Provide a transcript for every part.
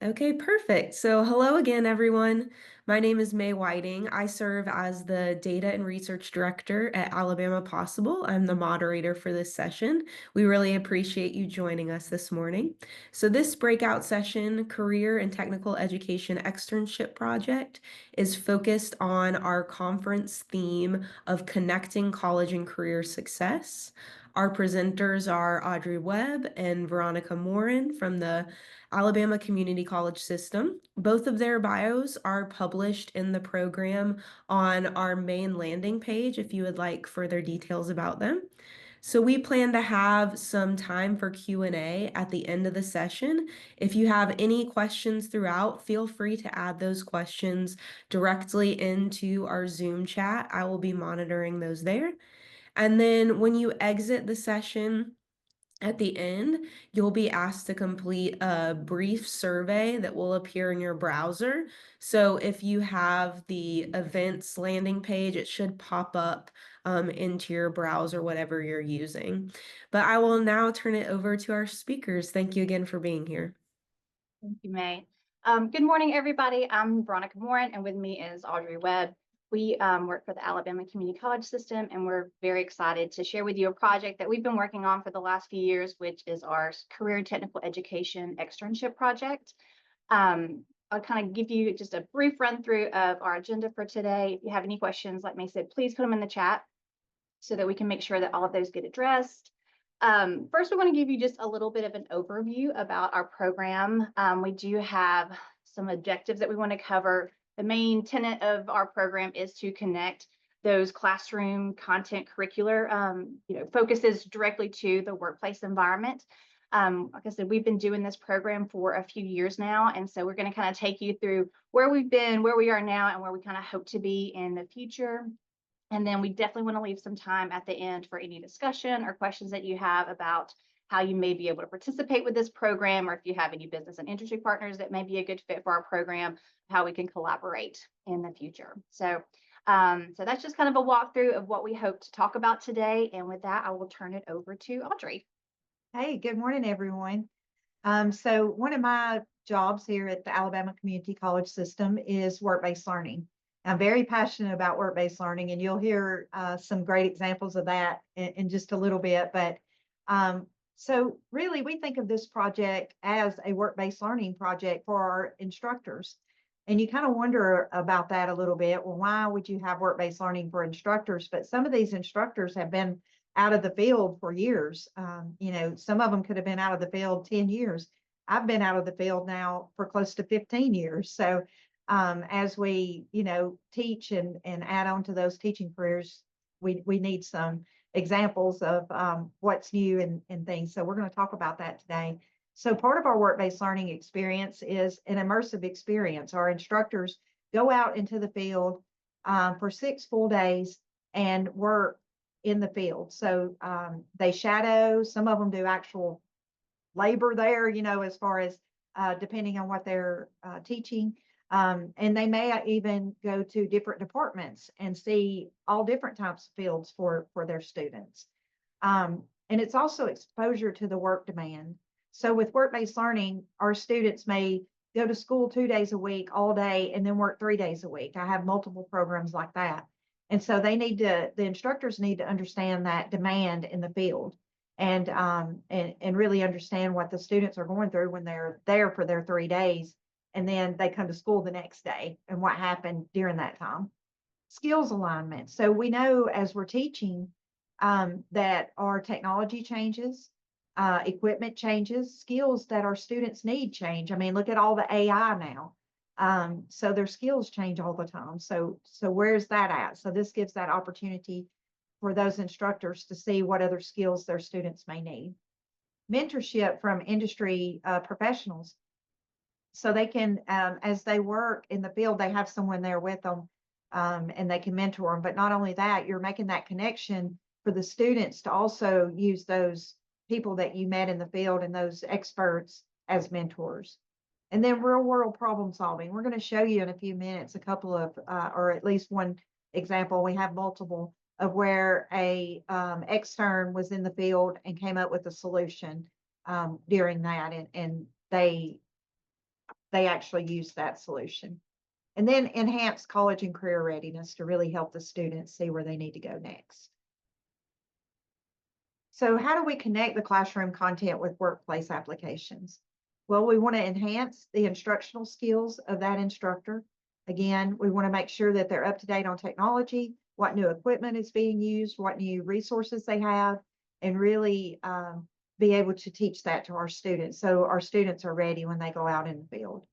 Okay, perfect. So, hello again, everyone. My name is May Whiting. I serve as the Data and Research Director at Alabama Possible. I'm the moderator for this session. We really appreciate you joining us this morning. So, this breakout session, Career and Technical Education Externship Project, is focused on our conference theme of connecting college and career success. Our presenters are Audrey Webb and Veronica Morin from the Alabama Community College System. Both of their bios are published in the program on our main landing page if you would like further details about them. So we plan to have some time for Q&A at the end of the session. If you have any questions throughout, feel free to add those questions directly into our Zoom chat. I will be monitoring those there. And then when you exit the session, at the end, you'll be asked to complete a brief survey that will appear in your browser. So if you have the events landing page, it should pop up into your browser, whatever you're using. But I will now turn it over to our speakers. Thank you again for being here. Thank you, May. Good morning, everybody. I'm Veronica Morin, and with me is Audrey Webb. We work for the Alabama Community College System, and we're very excited to share with you a project that we've been working on for the last few years, which is our Career and Technical Education Externship Project. I'll kind of give you just a brief run through of our agenda for today. If you have any questions, like May said, please put them in the chat so that we can make sure that all of those get addressed. First, we want to give you just a little bit of an overview about our program. We do have some objectives that we want to cover. The main tenet of our program is to connect those classroom content curricular focuses directly to the workplace environment. Like I said, we've been doing this program for a few years now, and so we're going to kind of take you through where we've been, where we are now, and where we kind of hope to be in the future. And then we definitely want to leave some time at the end for any discussion or questions that you have about how you may be able to participate with this program, or if you have any business and industry partners that may be a good fit for our program, how we can collaborate in the future. So that's just kind of a walkthrough of what we hope to talk about today. And with that, I will turn it over to Audrey. Hey, good morning, everyone. So one of my jobs here at the Alabama Community College System is work-based learning. I'm very passionate about work-based learning, and you'll hear some great examples of that in just a little bit. But so really, we think of this project as a work-based learning project for our instructors. And you kind of wonder about that a little bit. Well, why would you have work-based learning for instructors? But some of these instructors have been out of the field for years. Some of them could have been out of the field 10 years. I've been out of the field now for close to 15 years. So as we, teach and add on to those teaching careers, we need some examples of what's new and things. So we're going to talk about that today. So part of our work-based learning experience is an immersive experience. Our instructors go out into the field for 6 full days and work in the field. So they shadow, some of them do actual labor there, as far as depending on what they're teaching. And they may even go to different departments and see all different types of fields for their students. And it's also exposure to the work demand. So with work-based learning, our students may go to school 2 days a week, all day, and then work 3 days a week. I have multiple programs like that. And so the instructors need to understand that demand in the field and really understand what the students are going through when they're there for their 3 days. And then they come to school the next day and what happened during that time. Skills alignment. So we know as we're teaching that our technology changes, equipment changes, skills that our students need change. I mean, look at all the AI now. So their skills change all the time. So where's that at? So this gives that opportunity for those instructors to see what other skills their students may need. Mentorship from industry professionals. So they can, as they work in the field, they have someone there with them and they can mentor them. But not only that, you're making that connection for the students to also use those people that you met in the field and those experts as mentors. And then real world problem solving. We're going to show you in a few minutes a couple of, or at least one example. We have multiple of where a extern was in the field and came up with a solution during that. And they they actually use that solution. And then enhance college and career readiness to really help the students see where they need to go next. So how do we connect the classroom content with workplace applications? Well, we want to enhance the instructional skills of that instructor. Again, we want to make sure that they're up to date on technology, what new equipment is being used, what new resources they have, and really be able to teach that to our students so our students are ready when they go out in the field.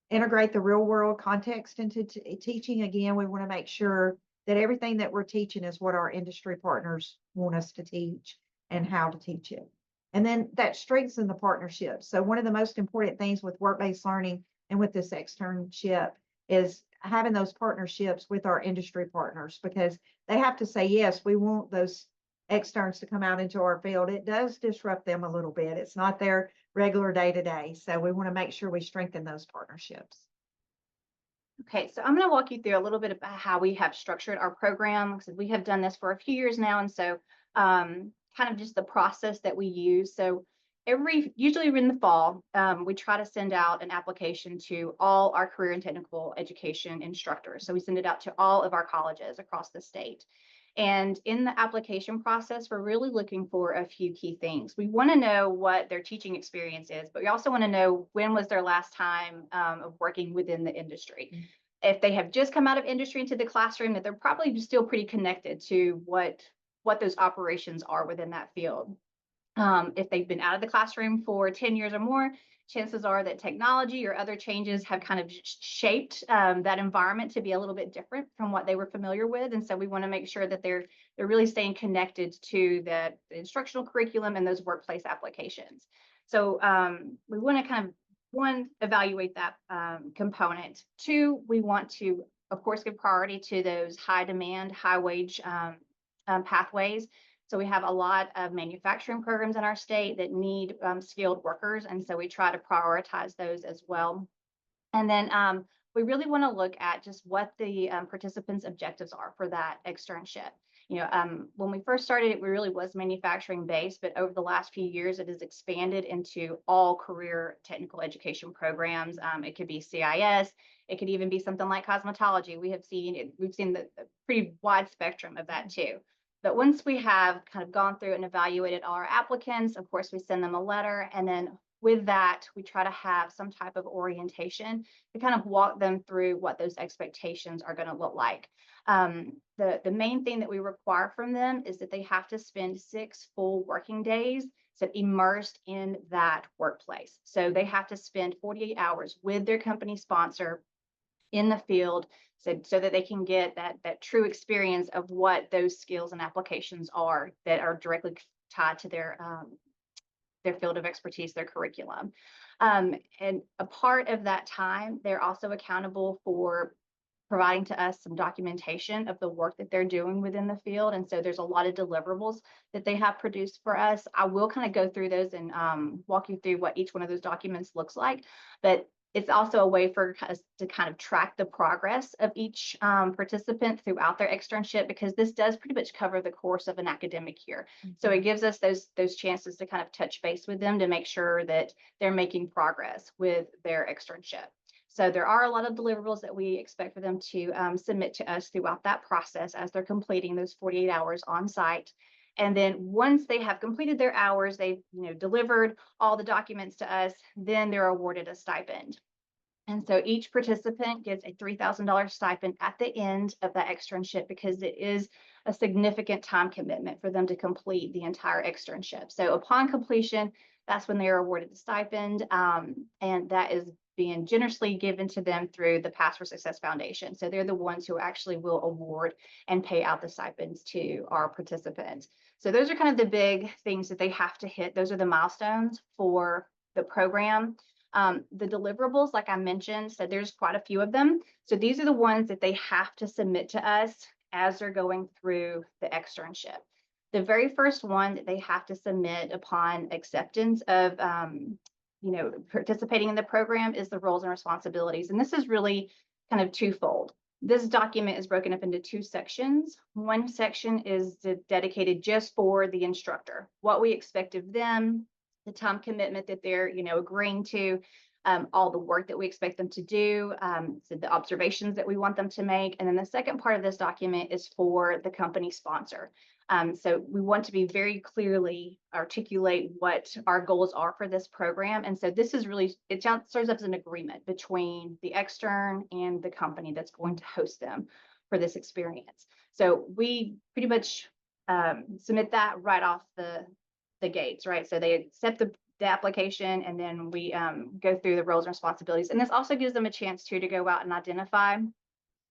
Integrate the real world context into teaching. Again, we want to make sure that everything that we're teaching is what our industry partners want us to teach and how to teach it. And then that strengthens the partnership. So one of the most important things with work-based learning and with this externship is having those partnerships with our industry partners, because they have to say, yes, we want those externs to come out into our field. It does disrupt them a little bit. It's not their regular day-to-day. So we want to make sure we strengthen those partnerships. Okay, so I'm going to walk you through a little bit about how we have structured our program. Like I said, we have done this for a few years now, and so kind of just the process that we use. So usually in the fall, we try to send out an application to all our career and technical education instructors. So we send it out to all of our colleges across the state. And in the application process, we're really looking for a few key things. We want to know what their teaching experience is, but we also want to know when was their last time of working within the industry. Mm-hmm. If they have just come out of industry into the classroom, that they're probably still pretty connected to what those operations are within that field. If they've been out of the classroom for 10 years or more, chances are that technology or other changes have kind of shaped that environment to be a little bit different from what they were familiar with. And so we want to make sure that they're really staying connected to the instructional curriculum and those workplace applications. So we want to kind of, one, evaluate that component. Two, we want to, of course, give priority to those high demand, high wage pathways. So we have a lot of manufacturing programs in our state that need skilled workers. And so we try to prioritize those as well. And then we really want to look at just what the participants' objectives are for that externship. You know, when we first started, it really was manufacturing based, but over the last few years, it has expanded into all career technical education programs. It could be CIS. It could even be something like cosmetology. We've seen the pretty wide spectrum of that too. But once we have kind of gone through and evaluated all our applicants, of course, we send them a letter. And then with that, we try to have some type of orientation to kind of walk them through what those expectations are going to look like. The main thing that we require from them is that they have to spend 6 full working days immersed in that workplace. So they have to spend 48 hours with their company sponsor in the field, so that they can get that true experience of what those skills and applications are that are directly tied to their field of expertise, their curriculum. And a part of that time, they're also accountable for providing to us some documentation of the work that they're doing within the field. And so there's a lot of deliverables that they have produced for us. I will kind of go through those and walk you through what each one of those documents looks like. But it's also a way for us to kind of track the progress of each participant throughout their externship, because this does pretty much cover the course of an academic year. Mm-hmm. So it gives us those chances to kind of touch base with them to make sure that they're making progress with their externship. So there are a lot of deliverables that we expect for them to submit to us throughout that process as they're completing those 48 hours on site. And then once they have completed their hours, they've delivered all the documents to us, then they're awarded a stipend. And so each participant gets a $3,000 stipend at the end of that externship, because it is a significant time commitment for them to complete the entire externship. So upon completion, that's when they are awarded the stipend, and that is being generously given to them through the Pass for Success Foundation. So they're the ones who actually will award and pay out the stipends to our participants. So those are kind of the big things that they have to hit. Those are the milestones for the program. The deliverables, like I mentioned, so there's quite a few of them. So these are the ones that they have to submit to us as they're going through the externship. The very first one that they have to submit upon acceptance of participating in the program is the roles and responsibilities. And this is really kind of twofold. This document is broken up into 2 sections. One section is dedicated just for the instructor, what we expect of them, the time commitment that they're agreeing to, all the work that we expect them to do, so the observations that we want them to make. And then the second part of this document is for the company sponsor. So we want to be very clearly articulate what our goals are for this program. And so this is really, it serves as an agreement between the extern and the company that's going to host them for this experience. So we pretty much submit that right off the gates, right? So they accept the application, and then we go through the roles and responsibilities. And this also gives them a chance to go out and identify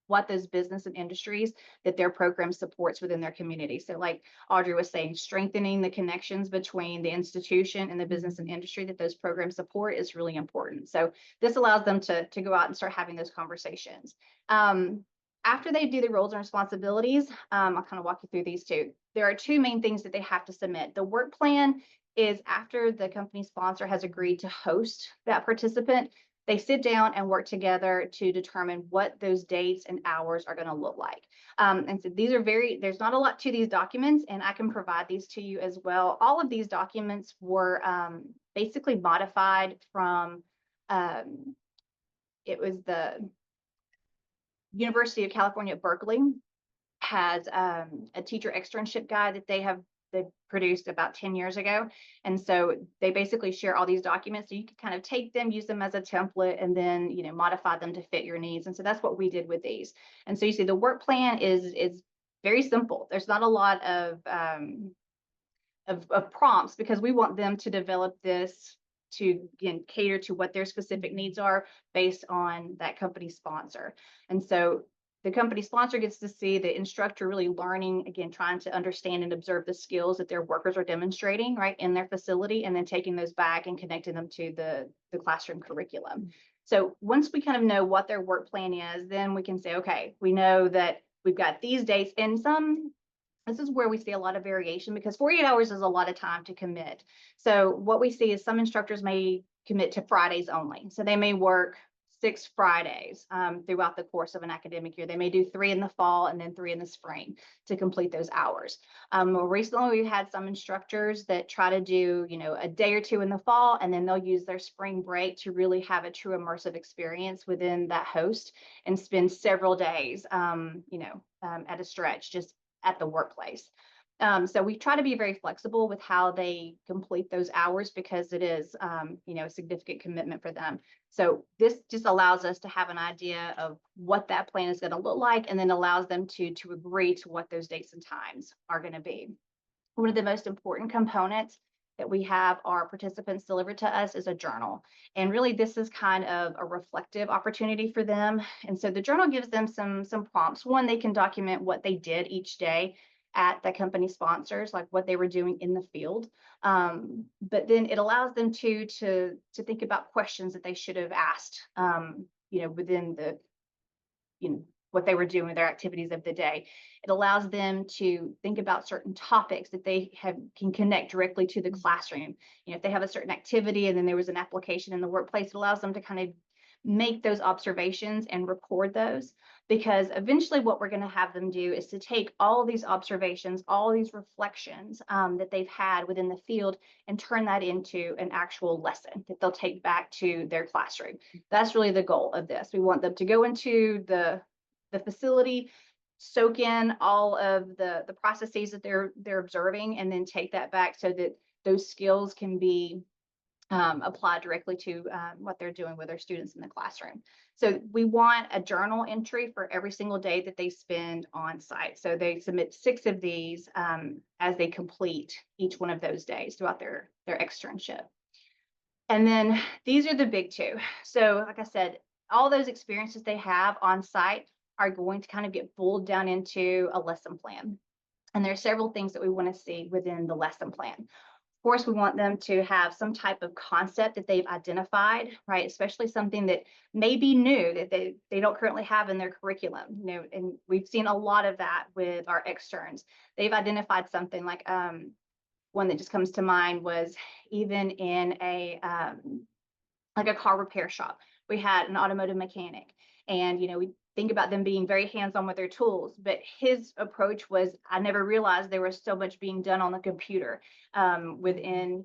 what those business and industries that their program supports within their community. So like Audrey was saying, strengthening the connections between the institution and the business and industry that those programs support is really important. So this allows them to go out and start having those conversations. After they do the roles and responsibilities, I'll kind of walk you through these two. There are two main things that they have to submit. The work plan is after the company sponsor has agreed to host that participant, they sit down and work together to determine what those dates and hours are going to look like. And so these are there's not a lot to these documents, and I can provide these to you as well. All of these documents were basically modified from, it was the University of California at Berkeley has a teacher externship guide that they produced about 10 years ago. And so they basically share all these documents. So you can kind of take them, use them as a template, and then, modify them to fit your needs. And so that's what we did with these. And so you see the work plan is very simple. There's not a lot of prompts, because we want them to develop this to, again, cater to what their specific needs are based on that company sponsor. And so the company sponsor gets to see the instructor really learning, again, trying to understand and observe the skills that their workers are demonstrating right in their facility, and then taking those back and connecting them to the classroom curriculum. So once we kind of know what their work plan is, then we can say, okay, we know that we've got these dates, and this is where we see a lot of variation, because 48 hours is a lot of time to commit. So what we see is some instructors may commit to Fridays only. So they may work 6 Fridays throughout the course of an academic year. They may do 3 in the fall and then 3 in the spring to complete those hours. More recently, we've had some instructors that try to do, a day or 2 in the fall, and then they'll use their spring break to really have a true immersive experience within that host and spend several days, at a stretch, just at the workplace. So we try to be very flexible with how they complete those hours, because it is, a significant commitment for them. So this just allows us to have an idea of what that plan is going to look like, and then allows them to agree to what those dates and times are going to be. One of the most important components that we have our participants deliver to us is a journal. And really, this is kind of a reflective opportunity for them. And so the journal gives them some prompts. One, they can document what they did each day at the company sponsors, like what they were doing in the field. But then it allows them to think about questions that they should have asked, within the, what they were doing with their activities of the day. It allows them to think about certain topics that they can connect directly to the classroom. If they have a certain activity and then there was an application in the workplace, it allows them to kind of make those observations and record those, because eventually what we're going to have them do is to take all of these observations, all of these reflections that they've had within the field, and turn that into an actual lesson that they'll take back to their classroom. That's really the goal of this. We want them to go into the facility, soak in all of the processes that they're observing, and then take that back so that those skills can be applied directly to what they're doing with their students in the classroom. So we want a journal entry for every single day that they spend on site. So they submit 6 of these as they complete each one of those days throughout their externship. And then these are the big 2. So like I said, all those experiences they have on site are going to kind of get pulled down into a lesson plan. And there are several things that we want to see within the lesson plan. Of course, we want them to have some type of concept that they've identified, right? Especially something that may be new that they don't currently have in their curriculum, and we've seen a lot of that with our externs. They've identified something like, one that just comes to mind was even in like a car repair shop. We had an automotive mechanic, and we think about them being very hands-on with their tools, but his approach was, I never realized there was so much being done on the computer within,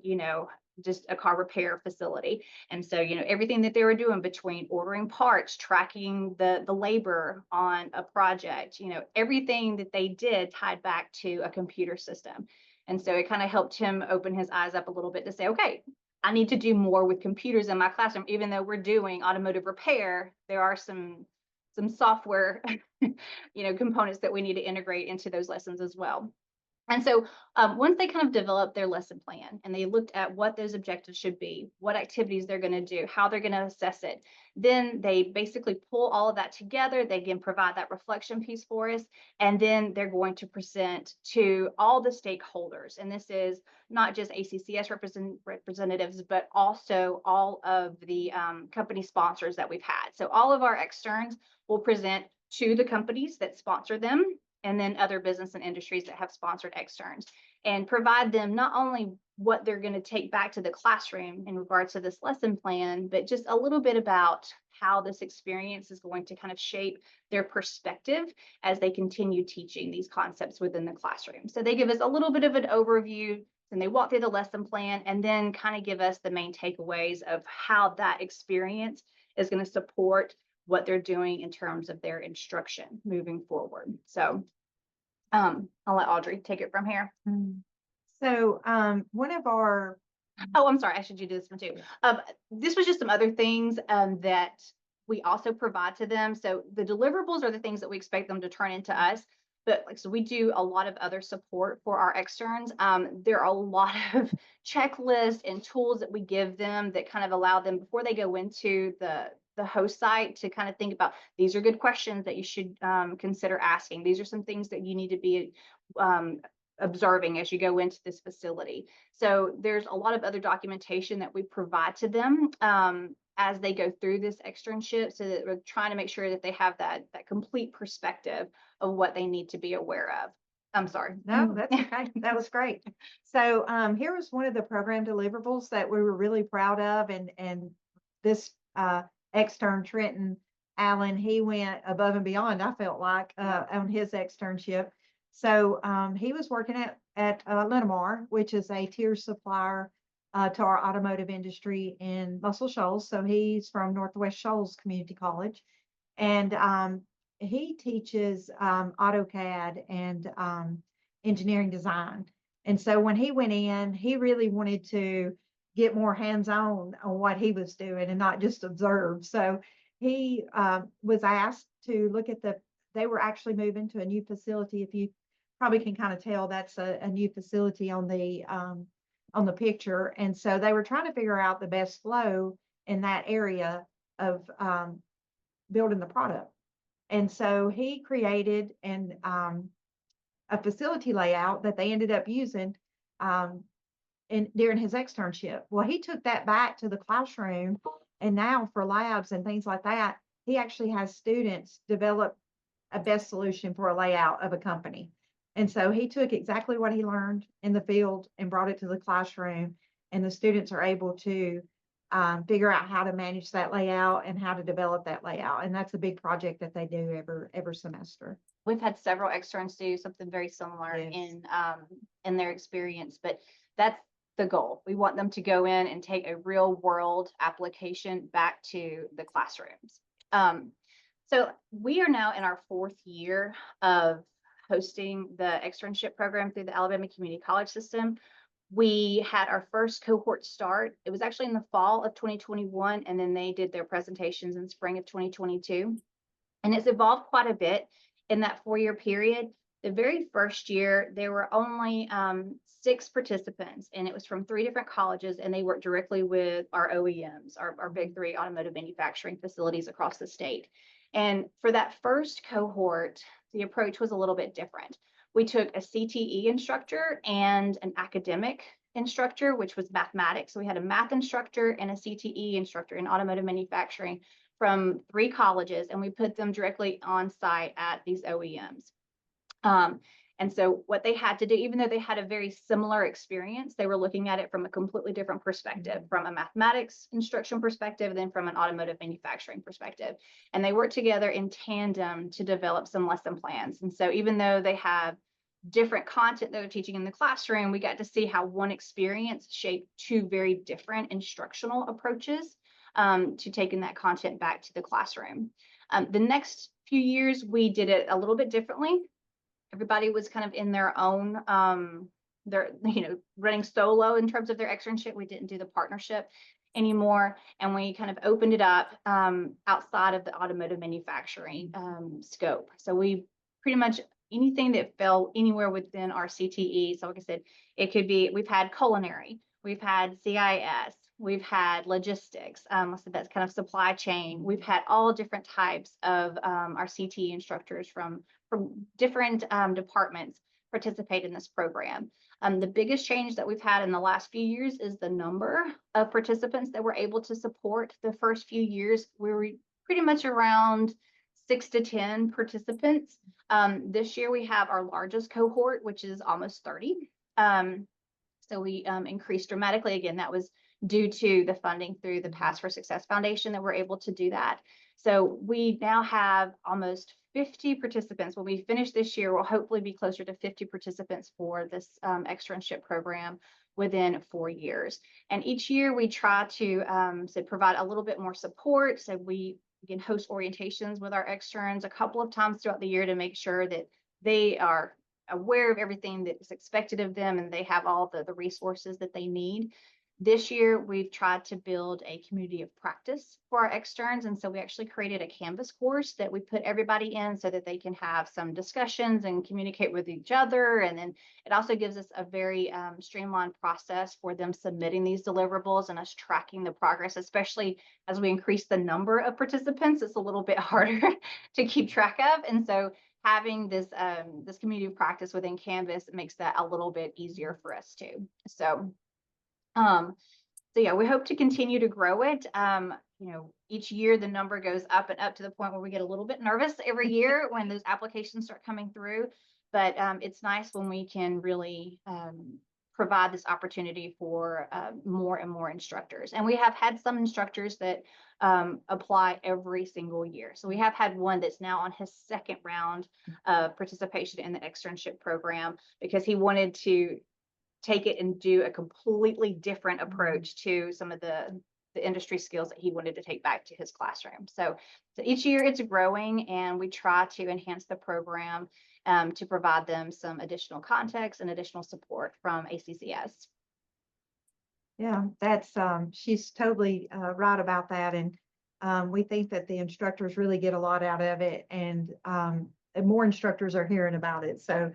just a car repair facility. And so, everything that they were doing between ordering parts, tracking the labor on a project, everything that they did tied back to a computer system. And so it kind of helped him open his eyes up a little bit to say, okay, I need to do more with computers in my classroom. Even though we're doing automotive repair, there are some software, components that we need to integrate into those lessons as well. And so once they kind of developed their lesson plan and they looked at what those objectives should be, what activities they're going to do, how they're going to assess it, then they basically pull all of that together. They can provide that reflection piece for us, and then they're going to present to all the stakeholders. And this is not just ACCS representatives, but also all of the company sponsors that we've had. So all of our externs will present to the companies that sponsor them, and then other business and industries that have sponsored externs, and provide them not only what they're going to take back to the classroom in regards to this lesson plan, but just a little bit about how this experience is going to kind of shape their perspective as they continue teaching these concepts within the classroom. So they give us a little bit of an overview, and they walk through the lesson plan, and then kind of give us the main takeaways of how that experience is going to support what they're doing in terms of their instruction moving forward. So I'll let Audrey take it from here. So one of our Oh, I'm sorry, I should do this one too. This was just some other things that we also provide to them. So the deliverables are the things that we expect them to turn into us. But so we do a lot of other support for our externs. There are a lot of checklists and tools that we give them that kind of allow them, before they go into the host site, to kind of think about, these are good questions that you should consider asking. These are some things that you need to be observing as you go into this facility. So there's a lot of other documentation that we provide to them as they go through this externship, so that we're trying to make sure that they have that complete perspective of what they need to be aware of. I'm sorry. No, that's okay. That was great. So here was one of the program deliverables that we were really proud of, and this extern, Trenton Allen, he went above and beyond, I felt like, on his externship. So he was working at Linamar, which is a tier supplier to our automotive industry in Muscle Shoals. So he's from Northwest Shoals Community College, and he teaches AutoCAD and engineering design. And so when he went in, he really wanted to get more hands-on on what he was doing and not just observe. So he was asked to look at they were actually moving to a new facility. If you probably can kind of tell, that's a new facility on the picture. And so they were trying to figure out the best flow in that area of building the product. And so he created a facility layout that they ended up using during his externship. Well, he took that back to the classroom, and now for labs and things like that, he actually has students develop a best solution for a layout of a company. And so he took exactly what he learned in the field and brought it to the classroom, and the students are able to figure out how to manage that layout and how to develop that layout. And that's a big project that they do every semester. We've had several externs do something very similar in their experience, but that's the goal. We want them to go in and take a real world application back to the classrooms. So we are now in our 4th year of hosting the externship program through the Alabama Community College system. We had our first cohort start. It was actually in the fall of 2021, and then they did their presentations in spring of 2022. And it's evolved quite a bit in that 4-year period. The very first year, there were only 6 participants, and it was from 3 different colleges, and they worked directly with our OEMs, our big 3 automotive manufacturing facilities across the state. And for that first cohort, the approach was a little bit different. We took a CTE instructor and an academic instructor, which was mathematics. So we had a math instructor and a CTE instructor in automotive manufacturing from 3 colleges, and we put them directly on site at these OEMs. And so what they had to do, even though they had a very similar experience, they were looking at it from a completely different perspective, from a mathematics instruction perspective, than from an automotive manufacturing perspective. And they worked together in tandem to develop some lesson plans. And so even though they have different content that they're teaching in the classroom, we got to see how one experience shaped two very different instructional approaches to taking that content back to the classroom. The next few years, we did it a little bit differently. Everybody was kind of in their own, they're, running solo in terms of their externship. We didn't do the partnership anymore. And we kind of opened it up outside of the automotive manufacturing scope. So we pretty much anything that fell anywhere within our CTE. So like I said, it could be, we've had culinary, we've had CIS, we've had logistics. So that's kind of supply chain. We've had all different types of our CTE instructors from different departments participate in this program. The biggest change that we've had in the last few years is the number of participants that we're able to support. The first few years, we were pretty much around 6 to 10 participants. This year, we have our largest cohort, which is almost 30. So we increased dramatically. Again, that was due to the funding through the Pass for Success Foundation that we're able to do that. So we now have almost 50 participants. When we finish this year, we'll hopefully be closer to 50 participants for this externship program within 4 years. And each year we try to provide a little bit more support. So we can host orientations with our externs a couple of times throughout the year to make sure that they are aware of everything that is expected of them and they have all the resources that they need. This year, we've tried to build a community of practice for our externs. And so we actually created a Canvas course that we put everybody in so that they can have some discussions and communicate with each other. And then it also gives us a very streamlined process for them submitting these deliverables and us tracking the progress, especially as we increase the number of participants. It's a little bit harder to keep track of. And so having this this community of practice within Canvas makes that a little bit easier for us too. So yeah, we hope to continue to grow it. Each year the number goes up and up to the point where we get a little bit nervous every year when those applications start coming through. But it's nice when we can really provide this opportunity for more and more instructors. And we have had some instructors that apply every single year. So we have had one that's now on his second round of participation in the externship program because he wanted to take it and do a completely different approach to some of the industry skills that he wanted to take back to his classroom. So each year it's growing and we try to enhance the program to provide them some additional context and additional support from ACCS. Yeah, that's she's totally right about that. And we think that the instructors really get a lot out of it and more instructors are hearing about it. So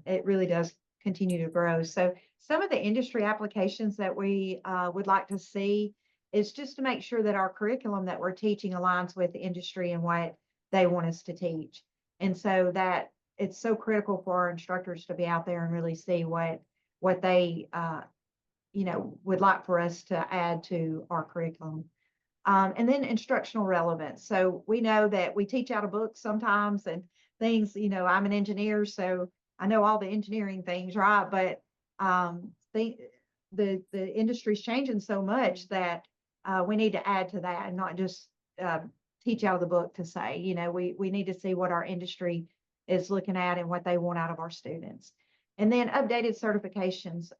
it really does continue to grow. So some of the industry applications that we would like to see is just to make sure that our curriculum that we're teaching aligns with the industry and what they want us to teach. And so that it's so critical for our instructors to be out there and really see what they would like for us to add to our curriculum. And then instructional relevance. So we know that we teach out of books sometimes and things, I'm an engineer, so I know all the engineering things, right? But the industry's changing so much that we need to add to that and not just teach out of the book to say, we need to see what our industry is looking at and what they want out of our students. And then updated certifications.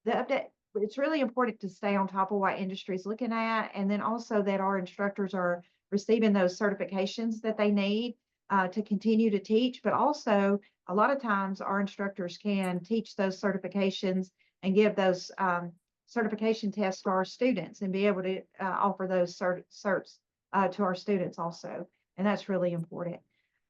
It's really important to stay on top of what industry is looking at, and then also that our instructors are receiving those certifications that they need to continue to teach, but also a lot of times our instructors can teach those certifications and give those certification tests to our students and be able to offer those certs to our students also. And that's really important.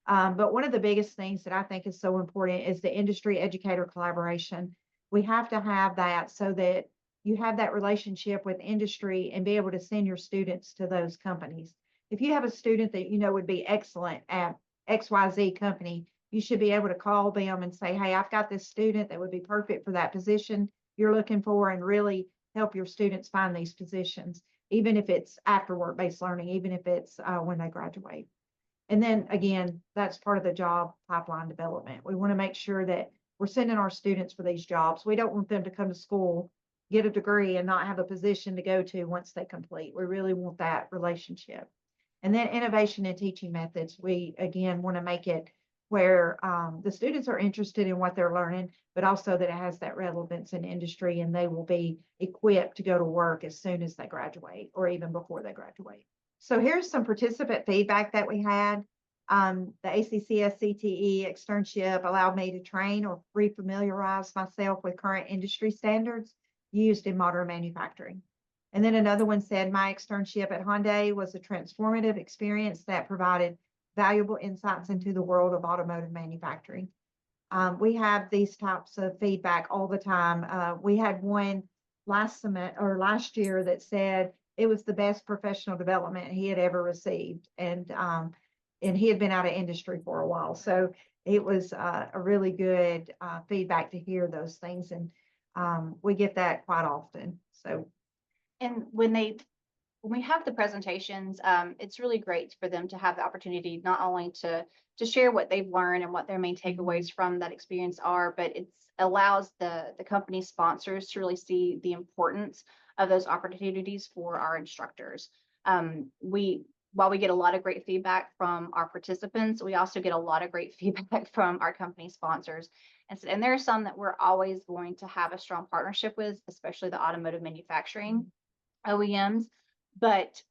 But one of the biggest things that I think is so important is the industry educator collaboration. We have to have that so that you have that relationship with industry and be able to send your students to those companies. If you have a student that would be excellent at XYZ company, you should be able to call them and say, hey, I've got this student that would be perfect for that position you're looking for, and really help your students find these positions, even if it's after work-based learning, even if it's when they graduate. And then again, that's part of the job pipeline development. We want to make sure that we're sending our students for these jobs. We don't want them to come to school, get a degree, and not have a position to go to once they complete. We really want that relationship. And then innovation in teaching methods. We, again, want to make it where the students are interested in what they're learning, but also that it has that relevance in industry and they will be equipped to go to work as soon as they graduate or even before they graduate. So here's some participant feedback that we had. The ACCS CTE externship allowed me to train or refamiliarize myself with current industry standards used in modern manufacturing. And then another one said, my externship at Hyundai was a transformative experience that provided valuable insights into the world of automotive manufacturing. We have these types of feedback all the time. We had one last year that said it was the best professional development he had ever received. And he had been out of industry for a while. So it was a really good feedback to hear those things. And we get that quite often. So, And when we have the presentations, it's really great for them to have the opportunity not only to share what they've learned and what their main takeaways from that experience are, but it allows the company sponsors to really see the importance of those opportunities for our instructors. While we get a lot of great feedback from our participants, we also get a lot of great feedback from our company sponsors. And there are some that we're always going to have a strong partnership with, especially the automotive manufacturing OEMs. But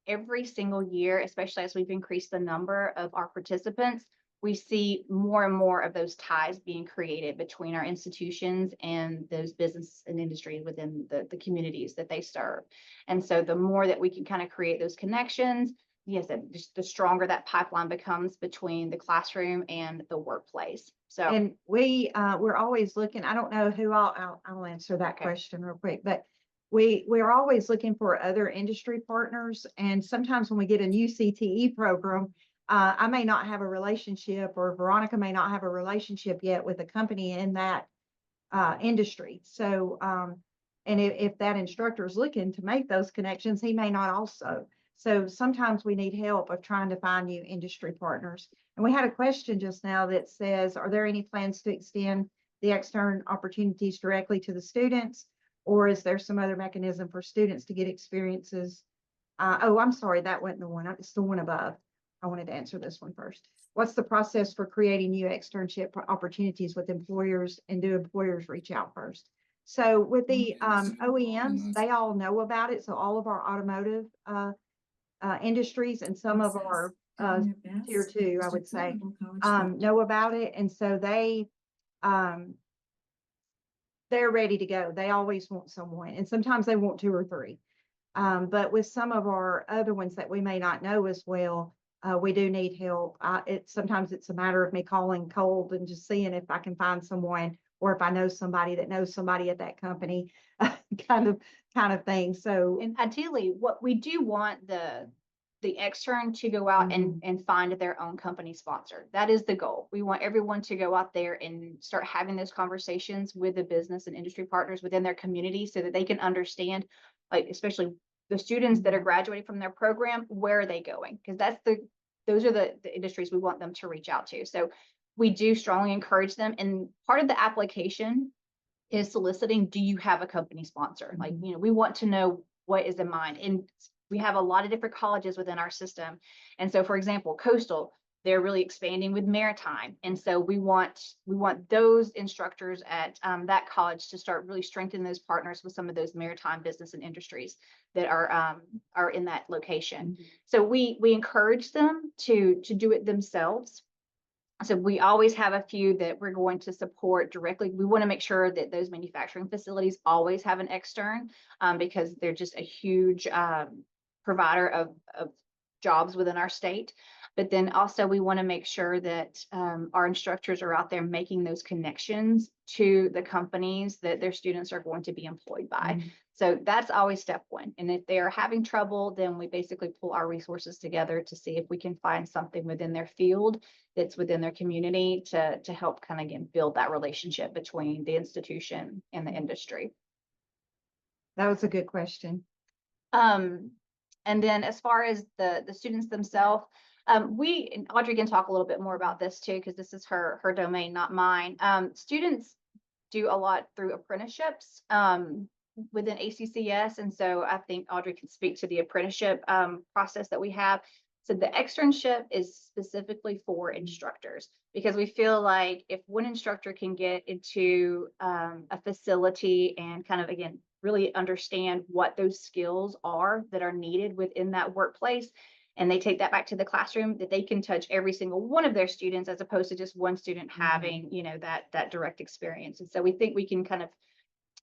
every single year, especially as we've increased the number of our participants, we see more and more of those ties being created between our institutions and those business and industries within the communities that they serve. And so the more that we can kind of create those connections, yes, the stronger that pipeline becomes between the classroom and the workplace. So, and we're always looking, I don't know who I'll answer that Okay. question real quick, but we're always looking for other industry partners. And sometimes when we get a new CTE program, I may not have a relationship, or Veronica may not have a relationship yet with a company in that industry. So, and if that instructor is looking to make those connections, he may not also. So sometimes we need help of trying to find new industry partners. And we had a question just now that says, are there any plans to extend the external opportunities directly to the students? Or is there some other mechanism for students to get experiences? Oh, I'm sorry, that wasn't the one. It's the one above. I wanted to answer this one first. What's the process for creating new externship opportunities with employers, and do employers reach out first? So with the OEMs, they all know about it. So all of our automotive industries and some of our tier two, I would say, know about it. And so they're ready to go. They always want someone, and sometimes they want two or three. But with some of our other ones that we may not know as well, we do need help. Sometimes it's a matter of me calling cold and just seeing if I can find someone, or if I know somebody that knows somebody at that company, kind of thing. So, and ideally, what we do want the extern to go out and find their own company sponsor. That is the goal. We want everyone to go out there and start having those conversations with the business and industry partners within their community, so that they can understand, like, especially the students that are graduating from their program, where are they going? Because those are the industries we want them to reach out to. So we do strongly encourage them. And part of the application is soliciting, do you have a company sponsor? Like, we want to know what is in mind. And we have a lot of different colleges within our system. And so, for example, Coastal, they're really expanding with maritime. And so we want those instructors at that college to start really strengthening those partners with some of those maritime business and industries that are in that location. So we encourage them to do it themselves. So we always have a few that we're going to support directly. We want to make sure that those manufacturing facilities always have an extern, because they're just a huge provider of jobs within our state. But then also we want to make sure that our instructors are out there making those connections to the companies that their students are going to be employed by. So that's always step one. And if they are having trouble, then we basically pull our resources together to see if we can find something within their field that's within their community to help kind of, again, build that relationship between the institution and the industry. that was a good question. And then as far as the students themselves, and Audrey can talk a little bit more about this too, because this is her domain, not mine. Students do a lot through apprenticeships within ACCS. And so I think Audrey can speak to the apprenticeship process that we have. So the externship is specifically for instructors because we feel like if one instructor can get into a facility and kind of, again, really understand what those skills are that are needed within that workplace, and they take that back to the classroom, that they can touch every single one of their students as opposed to just one student having, that direct experience. And so we think we can kind of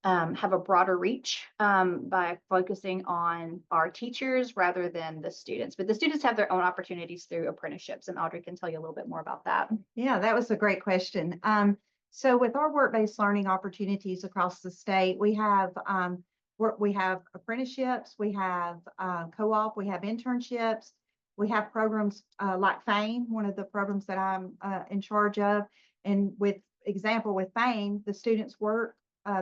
have a broader reach by focusing on our teachers rather than the students. But the students have their own opportunities through apprenticeships, and Audrey can tell you a little bit more about that. Yeah, that was a great question. So with our work-based learning opportunities across the state, we have apprenticeships, we have co-op, we have internships, we have programs like FAME, one of the programs that I'm in charge of. And with FAME, the students work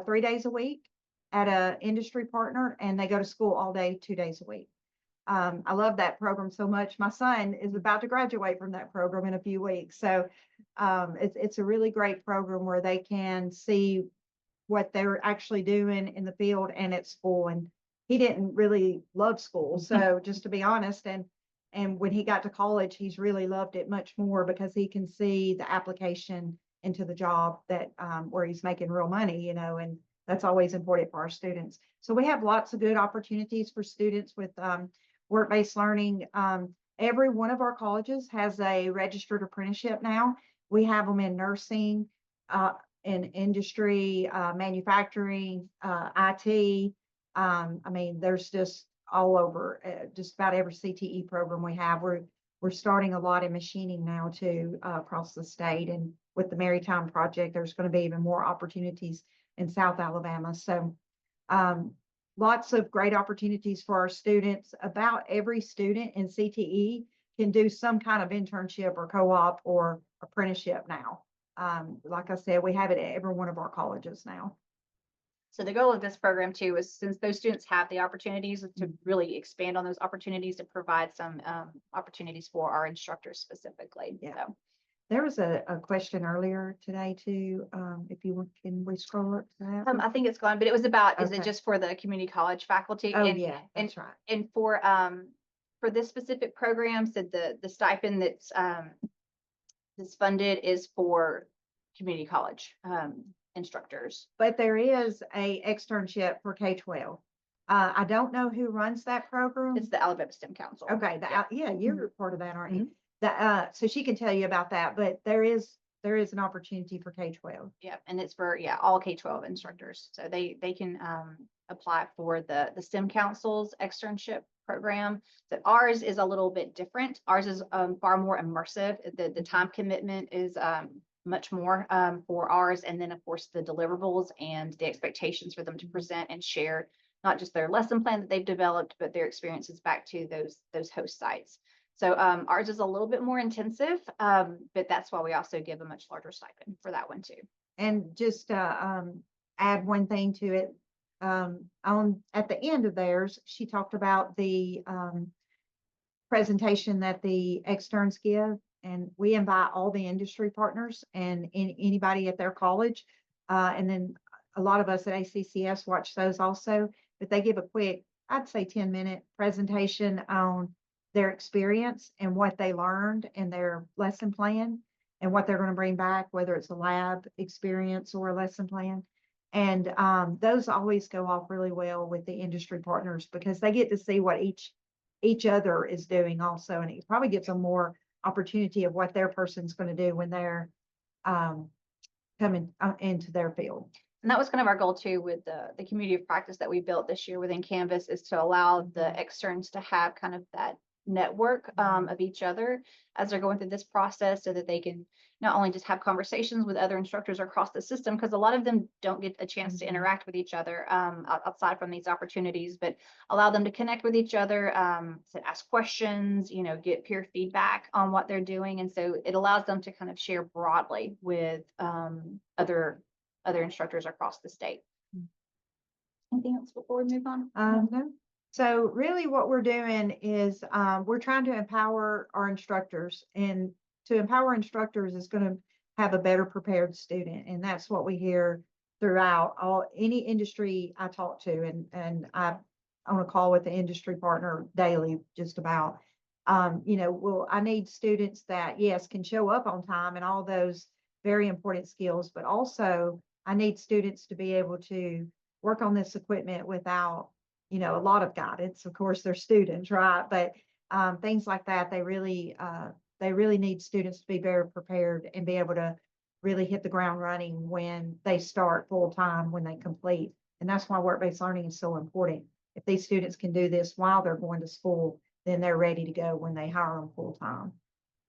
3 days a week at a industry partner, and they go to school all day, 2 days a week. I love that program so much. My son is about to graduate from that program in a few weeks. So it's a really great program where they can see what they're actually doing in the field and at school. And he didn't really love school. So just to be honest, and when he got to college, he's really loved it much more because he can see the application into the job that where he's making real money, and that's always important for our students. So we have lots of good opportunities for students with work-based learning. Every one of our colleges has a registered apprenticeship now. We have them in nursing, in industry, manufacturing, IT. I mean, there's just all over, just about every CTE program we have. We're starting a lot in machining now too, across the state. And with the Maritime Project, there's going to be even more opportunities in South Alabama. So lots of great opportunities for our students. About every student in CTE can do some kind of internship or co-op or apprenticeship now. Like I said, we have it at every one of our colleges now. So the goal of this program too is, since those students have the opportunities, to really expand on those opportunities to provide some opportunities for our instructors specifically. Yeah. So there was a question earlier today too. If you want, can we scroll up to that? I think it's gone, but it was about, is it Okay. just for the community college faculty? Oh, And yeah, that's right. and for this specific program, so the stipend that's funded is for community college instructors. But there is a externship for K-12. I don't know who runs that program. It's the Alabama STEM Council. Okay, Yeah. you're part of that, aren't you? That so she can tell you about that, but there is an opportunity for K-12. Yeah, and it's for all K-12 instructors. So they can apply for the STEM Council's externship program. So ours is a little bit different. Ours is far more immersive. The time commitment is much more for ours, and then of course the deliverables and the expectations for them to present and share not just their lesson plan that they've developed, but their experiences back to those host sites. So ours is a little bit more intensive, but that's why we also give a much larger stipend for that one too. And just add one thing to it, at the end of theirs, she talked about the presentation that the externs give, and we invite all the industry partners and anybody at their college. And then a lot of us at ACCS watch those also, but they give a quick, I'd say 10-minute presentation on their experience and what they learned in their lesson plan and what they're going to bring back, whether it's a lab experience or a lesson plan. And those always go off really well with the industry partners because they get to see what each other is doing also. And it probably gives them more opportunity of what their person's going to do when they're coming into their field. And that was kind of our goal too with the community of practice that we built this year within Canvas, is to allow the externs to have kind of that network of each other as they're going through this process, so that they can not only just have conversations with other instructors across the system, because a lot of them don't get a chance to interact with each other outside from these opportunities, but allow them to connect with each other, to ask questions, get peer feedback on what they're doing. And so it allows them to kind of share broadly with other instructors across the state. Anything else before we move on? No. So really what we're doing is we're trying to empower our instructors, and to empower instructors is going to have a better prepared student. And that's what we hear throughout any industry I talk to. And I'm on a call with the industry partner daily, just about. I need students that, yes, can show up on time and all those very important skills, but also I need students to be able to work on this equipment without, a lot of guidance. Of course, they're students, right? But things like that, they really need students to be very prepared and be able to really hit the ground running when they start full time, when they complete. And that's why work-based learning is so important. If these students can do this while they're going to school, then they're ready to go when they hire them full time.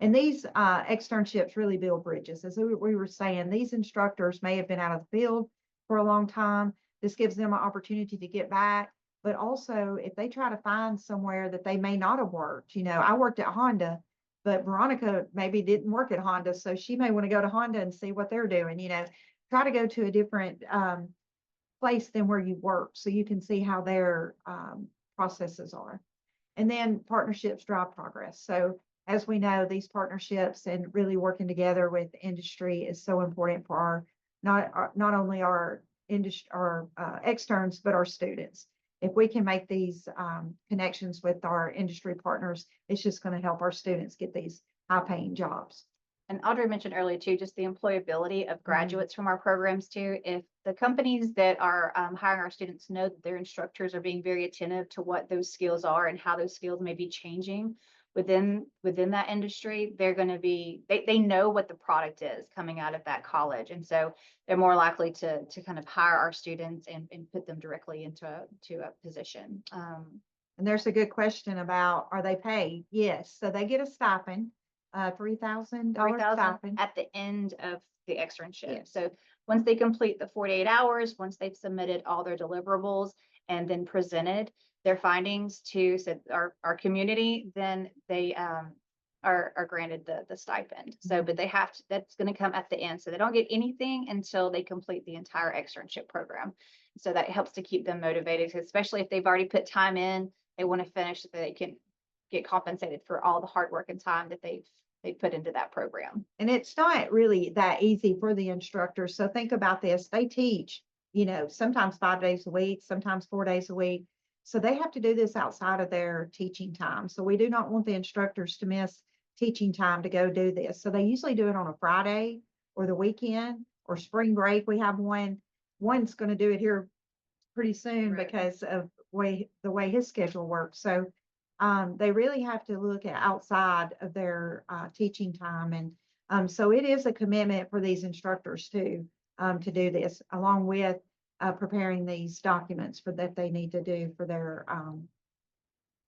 And these externships really build bridges. As we were saying, these instructors may have been out of the field for a long time. This gives them an opportunity to get back. But also, if they try to find somewhere that they may not have worked, I worked at Honda, but Veronica maybe didn't work at Honda. So she may want to go to Honda and see what they're doing, try to go to a different place than where you work so you can see how their processes are. And then partnerships drive progress. So as we know, these partnerships and really working together with industry is so important for not only our industry, our externs, but our students. If we can make these connections with our industry partners, it's just going to help our students get these high-paying jobs. And Audrey mentioned earlier too, just the employability of graduates from our programs too. If the companies that are hiring our students know that their instructors are being very attentive to what those skills are and how those skills may be changing within that industry, they're going to be, they know what the product is coming out of that college. And so they're more likely to kind of hire our students and put them directly into a position. And there's a good question about, are they paid? Yes. So they get a stipend. $3,000 stipend at the end of the externship. Yes. So once they complete the 48 hours, once they've submitted all their deliverables and then presented their findings to our community, then they are granted the stipend. So, but they have to, that's going to come at the end. So they don't get anything until they complete the entire externship program. So that helps to keep them motivated, especially if they've already put time in, they want to finish so that they can get compensated for all the hard work and time that they put into that program. And it's not really that easy for the instructors. So think about this. They teach, sometimes 5 days a week, sometimes 4 days a week. So they have to do this outside of their teaching time. So we do not want the instructors to miss teaching time to go do this. So they usually do it on a Friday or the weekend or spring break. We have one's going to do it here pretty soon because of the way his schedule works. So they really have to look at outside of their teaching time. And so it is a commitment for these instructors too, to do this, along with preparing these documents that they need to do for their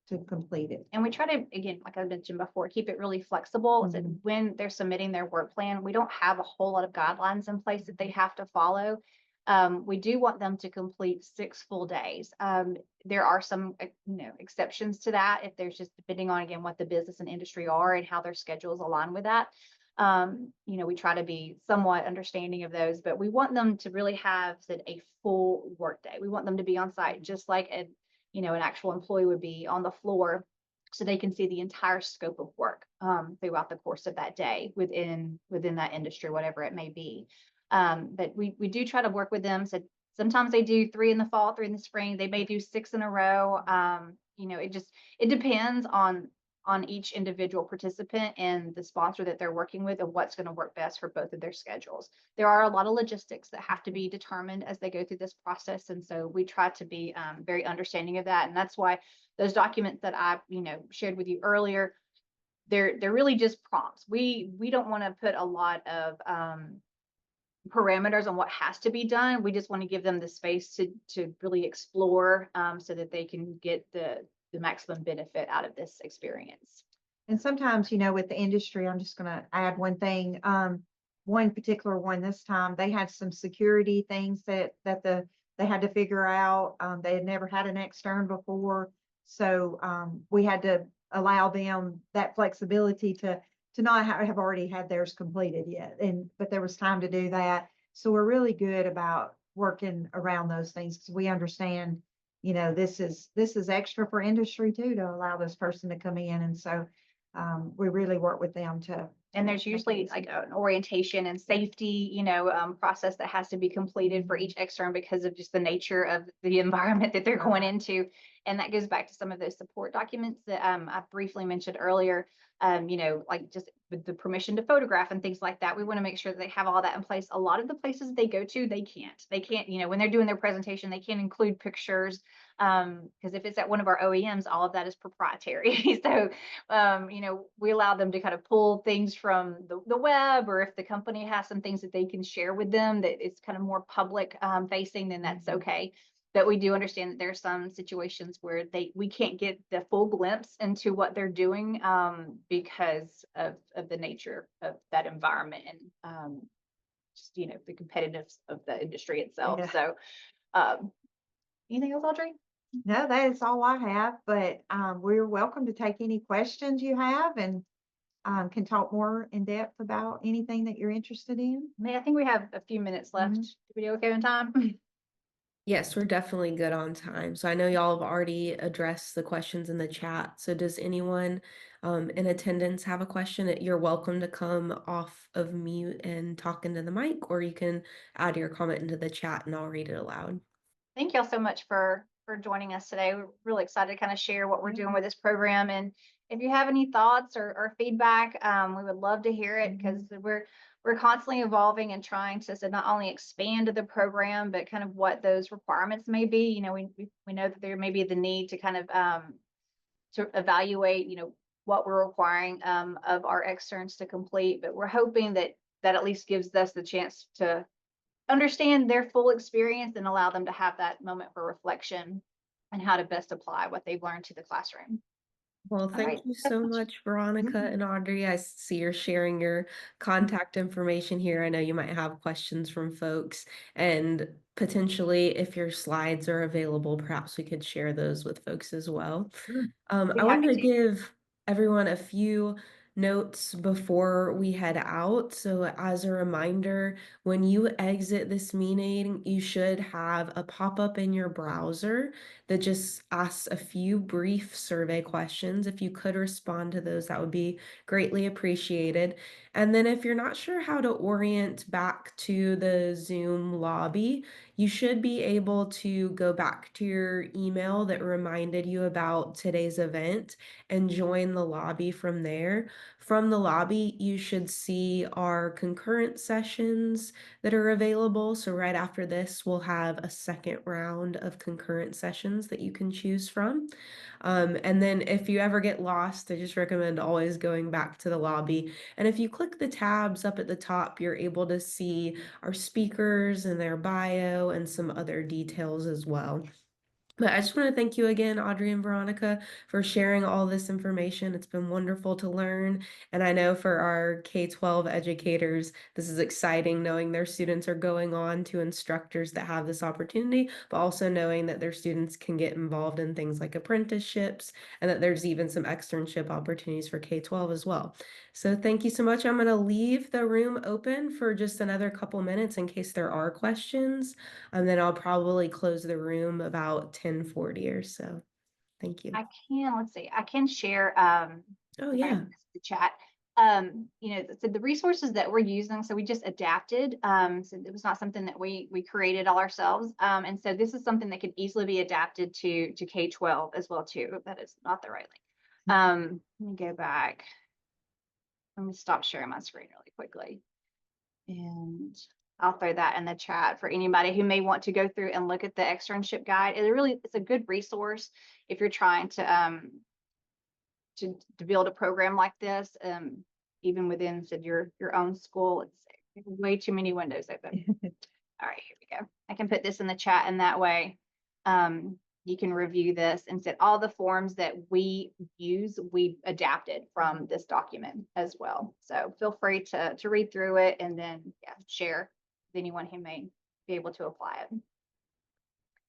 to complete it. And we try to, again, like I mentioned before, keep it really flexible. So when they're submitting their work plan, we don't have a whole lot of guidelines in place that they have to follow. We do want them to complete 6 full days. There are some, exceptions to that if there's just depending on, again, what the business and industry are and how their schedules align with that. We try to be somewhat understanding of those, but we want them to really have a full work day. We want them to be on site just like an actual employee would be on the floor, so they can see the entire scope of work throughout the course of that day within that industry, whatever it may be. But we do try to work with them. So sometimes they do 3 in the fall, 3 in the spring. They may do 6 in a row. It depends on each individual participant and the sponsor that they're working with and what's going to work best for both of their schedules. There are a lot of logistics that have to be determined as they go through this process. And so we try to be very understanding of that. And that's why those documents that I, shared with you earlier, they're really just prompts. We don't want to put a lot of parameters on what has to be done. We just want to give them the space to really explore so that they can get the maximum benefit out of this experience. And sometimes, with the industry, I'm just going to add one thing. One particular one this time, they had some security things that they had to figure out. They had never had an extern before. So we had to allow them that flexibility to not have already had theirs completed yet. But there was time to do that. So we're really good about working around those things because we understand, this is extra for industry too, to allow this person to come in. And so we really work with them to. And there's usually like an orientation and safety, process that has to be completed for each extern because of just the nature of the environment that they're going into. And that goes back to some of those support documents that I briefly mentioned earlier, like just with the permission to photograph and things like that. We want to make sure that they have all that in place. A lot of the places they go to, they can't, when they're doing their presentation, they can't include pictures. Because if it's at one of our OEMs, all of that is proprietary. So we allow them to kind of pull things from the web, or if the company has some things that they can share with them that it's kind of more public facing, then that's okay. But we do understand that there are some situations where we can't get the full glimpse into what they're doing because of the nature of that environment and just the competitiveness of the industry itself. Yeah. So anything else, Audrey? No, that is all I have, but we're welcome to take any questions you have and can talk more in depth about anything that you're interested in. I think we have a few minutes left. Mhm. Do we okay on time? Yes, we're definitely good on time. So I know y'all have already addressed the questions in the chat. So does anyone in attendance have a question? You're welcome to come off of mute and talk into the mic, or you can add your comment into the chat and I'll read it aloud. Thank y'all so much for joining us today. We're really excited to kind of share what we're doing with this program. And if you have any thoughts or feedback, we would love to hear it because we're constantly evolving and trying to not only expand the program, but kind of what those requirements may be. We know that there may be the need to kind of to evaluate, what we're requiring of our externs to complete, but we're hoping that at least gives us the chance to understand their full experience and allow them to have that moment for reflection and how to best apply what they've learned to the classroom. Well, All thank right. you so much, Veronica and Audrey. I see you're sharing your contact information here. I know you might have questions from folks, and potentially if your slides are available, perhaps we could share those with folks as well. Be I wanted happy to to. give everyone a few notes before we head out. So as a reminder, when you exit this meeting, you should have a pop-up in your browser that just asks a few brief survey questions. If you could respond to those, that would be greatly appreciated. And then if you're not sure how to orient back to the Zoom lobby, you should be able to go back to your email that reminded you about today's event and join the lobby from there. From the lobby, you should see our concurrent sessions that are available. So right after this, we'll have a second round of concurrent sessions that you can choose from. And then if you ever get lost, I just recommend always going back to the lobby. And if you click the tabs up at the top, you're able to see our speakers and their bio and some other details as well. But I just want to thank you again, Audrey and Veronica, for sharing all this information. It's been wonderful to learn. And I know for our K-12 educators, this is exciting knowing their students are going on to instructors that have this opportunity, but also knowing that their students can get involved in things like apprenticeships and that there's even some externship opportunities for K-12 as well. So thank you so much. I'm going to leave the room open for just another couple minutes in case there are questions. And then I'll probably close the room about 10:40 or so. Thank you. Let's see, I can share Oh, if I yeah. can the chat. So the resources that we're using, so we just adapted. So it was not something that we created all ourselves. And so this is something that can easily be adapted to K-12 as well too. That is not the right link. Let me go back. Let me stop sharing my screen really quickly. And I'll throw that in the chat for anybody who may want to go through and look at the externship guide. It's a good resource if you're trying to build a program like this, even within your own school. It's way too many windows open. All right, here we go. I can put this in the chat, and that way you can review this and set all the forms that we use. We adapted from this document as well. So feel free to read through it and then share with anyone who may be able to apply it.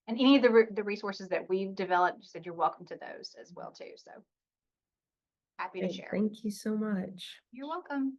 And any of the resources that we've developed, you said you're welcome to those as well too. So happy to share. Thank you so much. You're welcome.